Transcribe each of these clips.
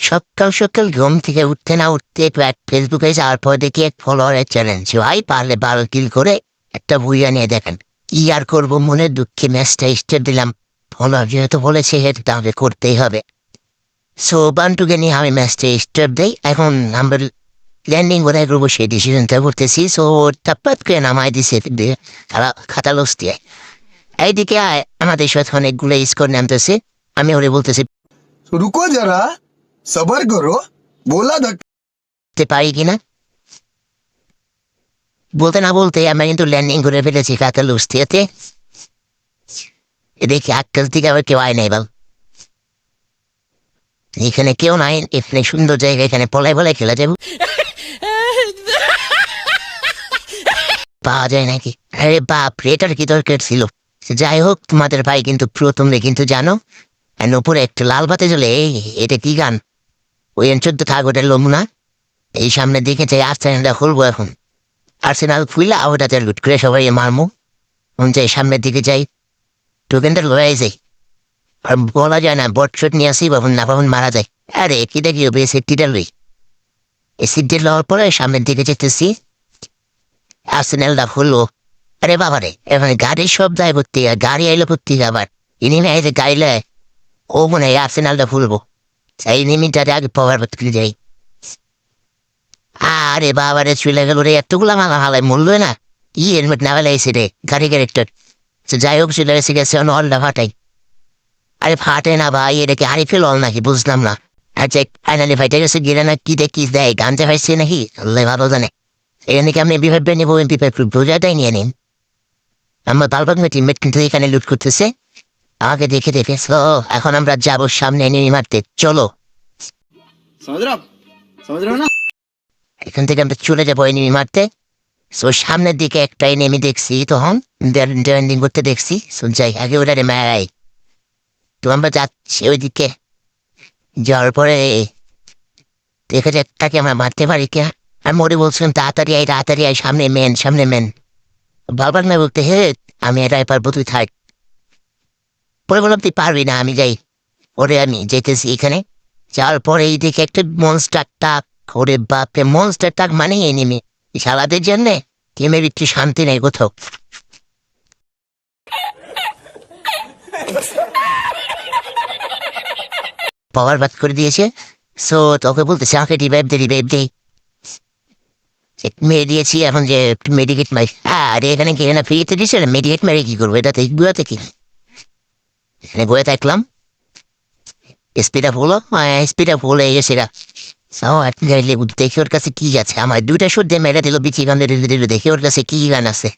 সকাল সকাল ঘুম থেকে উঠতে না উঠতে ফেসবুকে যাওয়ার পর দেখি এক ফলোয়ারের চ্যালেঞ্জ, ভাই পারলে 12 কিল করে একটা বুইয়া নিয়ে দেখেন। কি আর করবো, মনের দুঃখে ম্যাচটা স্টার্ট দিলাম। ফলোয়ার যেহেতু বলেছে হেড তাহলে করতেই হবে। সো বান্টুকে নিয়ে আমি ম্যাচটা স্টার্ট দিই। এখন আমরা ল্যান্ডিং কোথায় করবো সেই ডিসিশনটা করতেছি। সো টাপ্পাত করে নামাই দিছে খাতা লস দিয়ে। এইদিকে আমাদের সাথে অনেকগুলো স্কোর নামতেছে। আমি ওরে বলতেছি रुको जरा सबर करो बोला তে পারি কিনা। বলতে না বলতে আমরা কিন্তু ল্যান্ডিং করে ফেলেছি খাতা লুস দিয়েতে। এদিকে আক্কাল থেকে আবার কেউ আয় নাই বল, এখানে কেউ নাই। এখানে সুন্দর জায়গা, এখানে পলায় পলায় খেলা যাবো, পাওয়া যায় নাকি? আরে বাপ রে, এটার কি দরকার ছিল? যাই হোক, তোমাদের ভাই কিন্তু প্রথমে কিন্তু জানো উপরে একটা লাল বাতি জ্বলে। এটা কি গান? ওই 14 থাক, ওটা লমুনা। এই সামনে দিকে যাই, আর্সেনালটা খুলবো এখন। আর্সেনাল খুললে ওটাতে লুট করে সবাই মারমু। যাই সামনের দিকে যাই, টোকেনটা লড়াই যাই। আর বলা যায় না বট শট নিয়ে আসি, বাবুন না বাবুন মারা যায়। আরে কি দেখি সিটটা লই। এই সিটটা লওয়ার পরে সামনের দিকে যেতেছি, আর্সেনালটা খুললো। আরে বাবা রে, এখানে গাড়ির শব্দ আয় ভর্তি, গাড়ি আইলো ভর্তি। আবার ইনিমে আইতে গাইলে ও মনে হয় আর্সেনালটা খুলবো। সেই নিমিটারে আগে পাওয়ার ভর্তি যাই। আরে বাবারে চলে গেল রে, এতগুলা মালা হালায় মূল্য না। ই হেলমেট না ফেলাইছে রে গাড়ি ক্যারেক্টার। যাই হোক চলে এসে গেছে অলটা ফাটাই। আরে ফাটে না ভাই, এটা কি আরিফেল অল নাকি বুঝলাম না। আচ্ছা ফাইনালি ফাইটে গেছে, গিয়ে না কি দেখি দেয় গানতে পাইছে নাকি আল্লাহ ভালো জানে। এখানে কি আপনি বিভাগ নিবো এমপি বোঝাটাই নিয়ে নিন। আমার বালবাগ টিমমেট কিন্তু এখানে লুট করতেছে, আমাকে দেখে দেখে। এখন আমরা যাবো সামনে এনিমি মারতে, চলো। समझ रहे हो ना। এখান থেকে আমরা চলে যাবো এনিমি মারতে। সো সামনের দিকে একটা এনিমি দেখছি, তখন ল্যান্ডিং করতে দেখছি। সো যাই আগে ওটা মারাই। তো আমরা যাচ্ছি ওইদিকে, যাওয়ার পরে দেখা যাক তাকে আমরা মারতে পারি কে। আর মরে বলছিলাম তাড়াতাড়ি আয়, সামনে মেন। বারবার না বলতে হে আমি এটাই পারবো, তুই থাক। পরে বললাম তুই পারবি না, আমি যাই। ওরে আমি যেতেছি এখানে। যাওয়ার পরে এই দিকে একটা মনস্টার টাক। ওরে বাপরে, মনস্টার টাক মানে এনিমি। শালাদের জন্যে গেমের একটু শান্তি নেই কোথাও। পাওয়ার বাদ করে দিয়েছে। সো তোকে বলতেছে আমাকে রিভাইভ দে। মেরে দিয়েছি, এখন যে মেডিকেট মারি। আরে এখানে কে না ফ্রিতে দিচ্ছে, মেডিকেট মারি কি করবো? এটা বুয়াতে কি এখানে বয়ে থাকলাম। স্পিডটা ফুল হয়ে গেছে। দেখি ওর কাছে কি আছে। আমার 2টা শুট দিয়ে মেরে দিল, বিচি গান দিল। দেখি ওর কাছে কি গান আছে।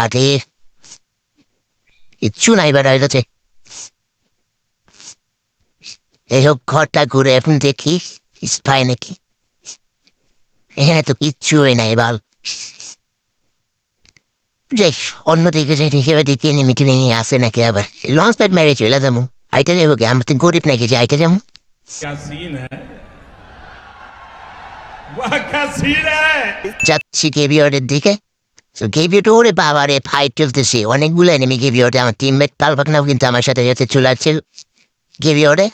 আরে কিচ্ছু নাই বেড়া হয়েছে। এই হোক ঘরটা ঘুরে এখন দেখি পাই নাকি। এখানে তো কিচ্ছু হয় নাই বাল। যাই অন্যদিকে যাই, দেখি এবার দেখি মিটি নিয়ে আসে নাকি। আবার লঞ্চ প্যাড মেরে চলে যাবো। আইটা যাবো কি? আমরা তো গরিব নাকি যে আইটা যাবো। क्या सीन है, वाह क्या सीन है। যাচ্ছি গেভিয়রের দিকে। গেভিয়র ওরে বাবা রে, ফাইট চলতেছে অনেকগুলো এনিমি গেভিয়রে। আমার টিমমেট বালবাকনাও কিন্তু আমার সাথে যাতে চলে আসছে গেভিয়রে।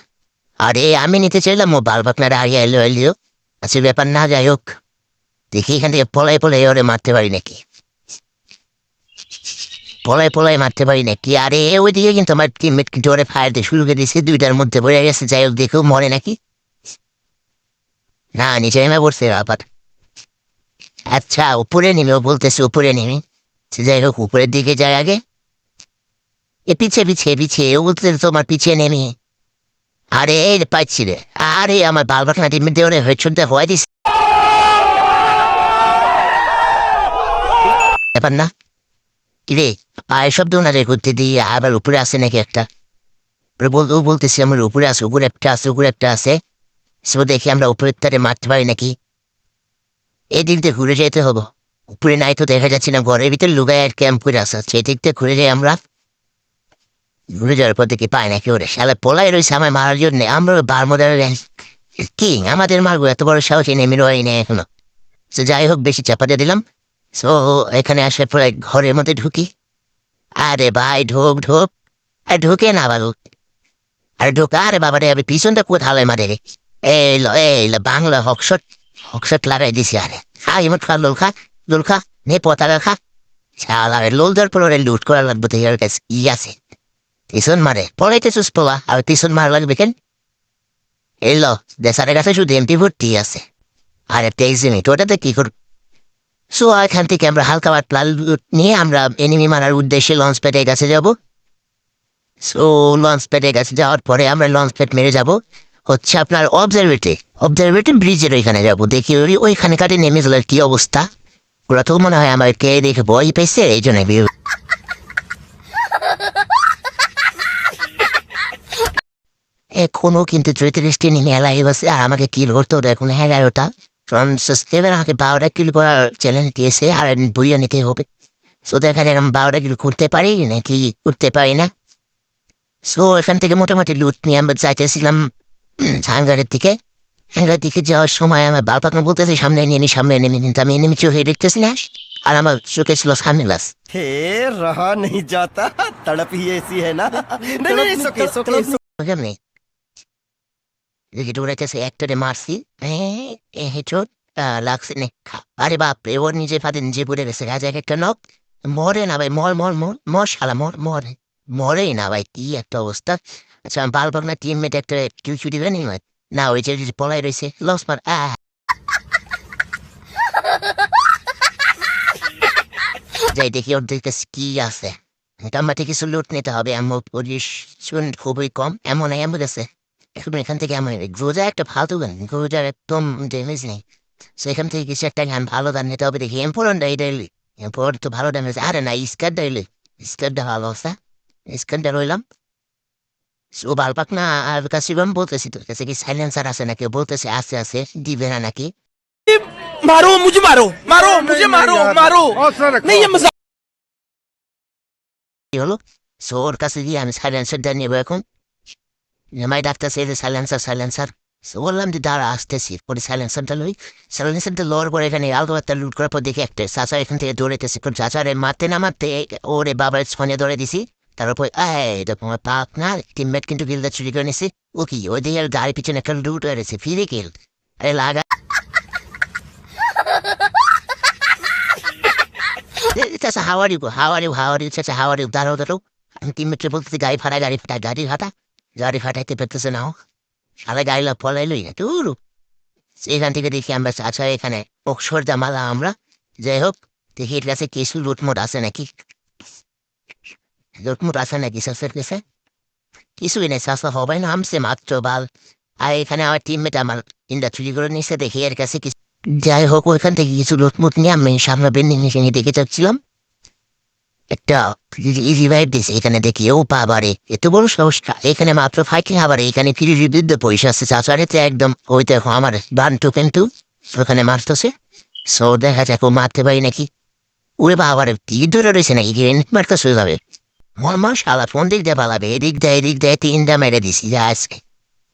আরে আমি নিতে চাইলাম, ও বালবাকনারা হারিয়ে এলো। আচ্ছা ব্যাপার না, যাই হোক দেখি এখান থেকে পলাই ওরে মারতে পারি নাকি। পলাই মারতে পারি নাকি। আরে ওইদিকে কিন্তু আমার টিমমেট কিন্তু ওরে ফায়ার দিয়ে শুরু করে দিয়েছে, 2টার মধ্যে পড়ে গেছে। যাই হোক দেখেও মরে নাকি না, নিচে নেমে পড়ছে আবার। আচ্ছা উপরে নেমে, ও বলতেছে উপরে নেমে। যাই হোক উপরের দিকে যায় আগে। এ পিছিয়ে ও বলতেছে তোমার পিছিয়ে নেমে। আরে এই পাচ্ছি রে। আরে আমার বালবাকনা টিমমেট দিয়ে ওরে হেডশটটা হওয়াই দিস ব্যাপার না। কিরে পায়ের শব্দ না রে করতে দিয়ে আবার উপরে আসে নাকি একটা। ও বলতেছি আমার উপরে আছে, উপরে একটা আছে। সে দেখি আমরা উপরের তারে মারতে পারি নাকি। এই দিক দিয়ে ঘুরে যেতে হবো। উপরে নাই তো দেখা যাচ্ছে না, ঘরের ভিতরে লুগায় আর ক্যাম্প করে আসা। সেই দিক দিয়ে ঘুরে যাই আমরা। ঘুরে যাওয়ার পর দেখি পায় নাকি ওরে। শালা পলাই রয়েছে আমায় মারার জন্য। আমরা বারমোদার কিং, আমাদের মারবো এত বড় সাহস নেমে রয় নেই এখনো। তো যাই হোক বেশি চাপা দিয়ে দিলাম। সো এখানে আসার পরে ঘরের মধ্যে ঢুকি। আরে ভাই ঢোক। আর ঢুকে না বাবু। আরে ঢোকা, আরে বাবা রে, আমি পিছনটা কোথায় মারে রে। এই লো বাংলা হকশট লাগাই দিছি। আরে খা ইমত খা, লোল খা, নে পতাকা খা। শালা রে লোল দেওয়ার পর ওরে লুট করা লাগবে, তো এর কাছে ই আছে। পিছন মারে পড়াইতে চুস পোলা, আর পিছন মারা লাগবে কেন? এলো দেশারের কাছে শুধু MP40 আছে আর একটা এক্সিমিট, ওটাতে কি করব? সো এখান থেকে আমরা হালকা পাতলা লুট নিয়ে আমরা এনিমি মারার উদ্দেশ্যে লঞ্চ প্যাডের কাছে যাব। সো লঞ্চ প্যাডের কাছে যাওয়ার পরে আমরা লঞ্চ প্যাড মেরে যাব হচ্ছে আপনার অবজারভেটরি ব্রিজের ওইখানে যাব। দেখি ওইখানে কাটে নেমে গেল কি অবস্থা। ওরা তো মনে হয় আমার কে দেখে ভয় পেয়েছে, এই জন্য এখনো কিন্তু 33টি নেমে এলাই বসে, আর আমাকে কিল করতে ওটা এখন 11টা। সাবস্ক্রাইবার আমাকে 12টা কিল করার চ্যালেঞ্জ দিয়েছে, আর বইয়া নিতে হবে। সো দেখা যায় আমি 12টা কিল করতে পারি নাকি করতে পারি না। সো এখান থেকে মোটামুটি লুট নিয়ে আমরা যাইতেছিলাম হাঙ্গারের দিকে। হাঙ্গারের দিকে যাওয়ার সময় আমার বাল পাকনা বলতেছে সামনে নেমে, কিন্তু আমি এনিমি চোখে দেখতেছি না, আর আমার চোখে ছিল সামনে গ্লাস। हे रहा नहीं जाता, तड़प ही ऐसी है ना। नहीं नहीं सोके सोके কেমনি দেখি দৌড়াইতেছে, একটারে মারছি, হেঁচোট লাগছে নে। আরে বাপরে, ওর নিজে ফাঁদে নিজে পড়ে গেছে। রাজা একটা নখ, মরে না ভাই, মর শালা, মরে না ভাই, কি একটা অবস্থা। আচ্ছা বাল পাকনা টিমমেট একটা কিউ দিবে নি না, ওই যে পলাই রয়েছে লস মার। যাই দেখি ওর দিকে কি আছে। আমাকে কিছু লুট নিতে হবে, পজিশন খুবই কম, এমন গেছে। এখন এখান থেকে আমার গোজা একটা ফালতু গান, গোজার একদম ড্যামেজ নেই। সেখান থেকে কিছু একটা গান ভালো গান নিতে হবে। দেখি এম্পোরনটা ডেইলি, এম্পোর তো ভালো ড্যামেজ। আরে না, স্কারটা ভালো আছে, স্কারটা রইলাম। ও বালপাক না, আর কাছে বলতেছি তোর কাছে কি সাইলেন্সার আছে নাকি? বলতেছে আছে, দিবে না নাকি? मारो मुझे, मारो नहीं ये मजाक। কি হলো? সো ওর কাছে গিয়ে আমি সাইলেন্সারটা নেবো এখন। জামাই ডাক্তার সে সাইলেন্সার। সো বললাম যে দাঁড়া আসতেছি, পরে সাইলেন্সারটা লোয়ার পরে এখানে আলগোবারটা লুট করার পর দেখি একটা চাচা এখান থেকে দৌড়াইতেছে। চাচারে মারতে না মারতে ওরে বাবার ছনে ধরে দিছি। তারপর তোমার পাক না টিমমেট কিন্তু গিলটা চুরি করে নিছি। ও কি ওই দিকে গাড়ি পিছনে একটা লুট হয়েছে, ফিরে গেল। আরে লাগা চাচা, হাওয়ারি চাচা, হাওয়ারি দাঁড়াও। আমি টিমমেটকে বলতেছি গাড়ি ফাটাইতে পারতেছে না। সারা গাড়িলা পলাইলই না টুর। এখান থেকে দেখি আমরা চাচা এখানে অক্ষরটা মালা আমরা। যাই হোক দেখি এর কাছে কিছু লুটমুট আছে নাকি চাষের কাছে। কিছুই নেই, চাষা হবাই না আমছে মাত্র বাল। আর এখানে আমার টিমমেট আমার চুরি করে নিচ্ছে, দেখি এর কাছে কিছু। যাই হোক ওইখান থেকে কিছু লুটমুট নিয়ে আমি সামনে বেন্ডিং নিয়ে দেখে যাচ্ছিলাম। একটা রিভাইভ দিছে এখানে, দেখি ও বাবারে এত বড় সমস্যা। এখানে মাত্র ফাইটিং, আবার এখানে ফ্রি বিদ্যুৎ পয়সা আছে। চাচারে তো একদম ওই দেখো আমার বান্টু কিন্তু ওখানে মারতেছে। সো দেখা যাক ও মারতে পারি নাকি। ওরে বাবারে কি ধরে রয়েছে নাকি, মারতেছে যাবে। মর শালা, ফোন দিক দিয়ে পালাবে, এদিক দেয় 3টা মেরে দিছি যা আজকে।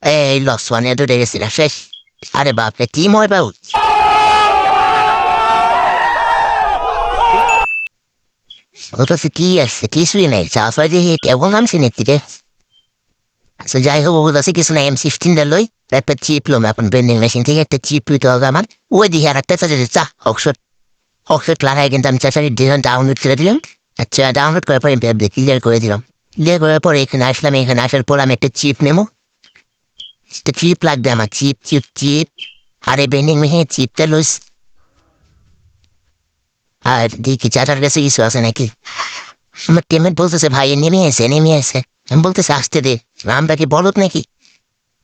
এই লস ওয়ানে ধরে গেছি শেষ। আরে বাপরে কি ময় বাবু, ওটা কি আসছে? কিছুই নেই, চাষা যে কেবল নামছে নেত্রীতে। আচ্ছা যাই হোক, ওগুলো আছে কিছু না। M16 লই, একটা চিপ লোম এখন বেন্ডিং মেশিন থেকে একটা চিপ লইতে হবে আমার। ওই দিকে আর একটা চাচা হকশট লাগাই কিন্তু আমি চাচারি ডাউনলোড করে দিলাম। আচ্ছা ডাউনলোড করার পরে ক্লিয়ার করে দিলাম। ক্লিয়ার করার পরে এখানে আসলাম। এখানে আসার পর আমি একটা চিপ নেবো, একটা চিপ লাগবে আমার। চিপ আরে বেন্ডিং মেশিনের চিপটা লইস। আর দেখি চাচার কাছে কিছু আছে নাকি। আমার টিমমেট বলতেছে ভাই নেমে আছে। আমি বলতেছে আসতে দে, আমরা কি বলত নাকি?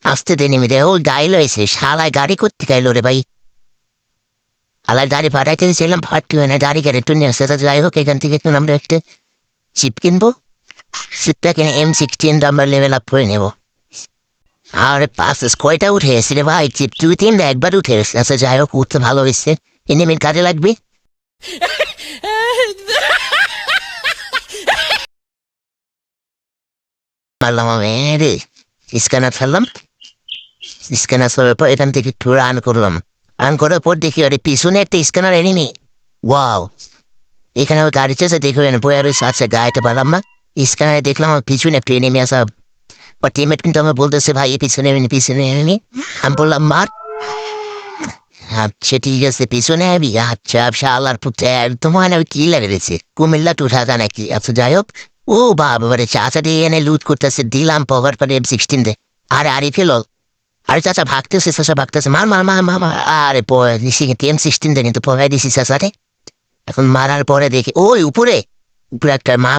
আসতে দে, নেমে দে। ও গাইল হয়েছে শালায়, গাড়ি করতে গাইল রে ভাই। আলার গাড়ি ভাড়াইতে দিয়েছিলাম, ফাটতে হয় না, গাড়ি টুনে আসছে। যাই হোক এখান থেকে একটু আমরা একটা চিপ কিনবো। চিপটা কিনে M16 আমরা লেভেল আপ করে নেবো। আর পাঁচ কয়টা উঠে এসেছি রে ভাই, চিপ 2-3 একবার উঠে এসেছে। আচ্ছা যাই হোক উঠতে ভালো হয়েছে, এনিমির কাজে লাগবে। মারলাম আমি রে, স্ক্যানার ফেললাম। স্ক্যানার ফেলার পর এখান থেকে একটু রান করার পর দেখি আরে পিছনে একটা স্ক্যানার এনিমি। ওয়াও, এখানে গাড়ি চেয়েছে দেখবেন বয়ে রয়েছে। আচ্ছা গাড়িতে পারলাম না, স্ক্যানারে দেখলাম আমার পিছনে একটা এনিমি আসা। বা টিমমেট কিন্তু আমার বলতেছে ভাই পিছনে এমনি আমি বললাম মার। আচ্ছা ঠিক আছে পিছনে আবি, আচ্ছা শালার পুত্র তোমার আমি কি লেগেছে কুমিল্লা টুঠাতা নাকি। আচ্ছা যাই হোক, ও বাবারে চাচা দিয়ে এনে লুট করতেছে, দিলাম পভার পরে M16 দে। আরে আরে ফেলো, আরে চাচা ভাগতেছে মার আরে M16 দে কিন্তু পভাই দিছি চাচারে। এখন মারার পরে দেখি ওই উপরে উপরে একটা মা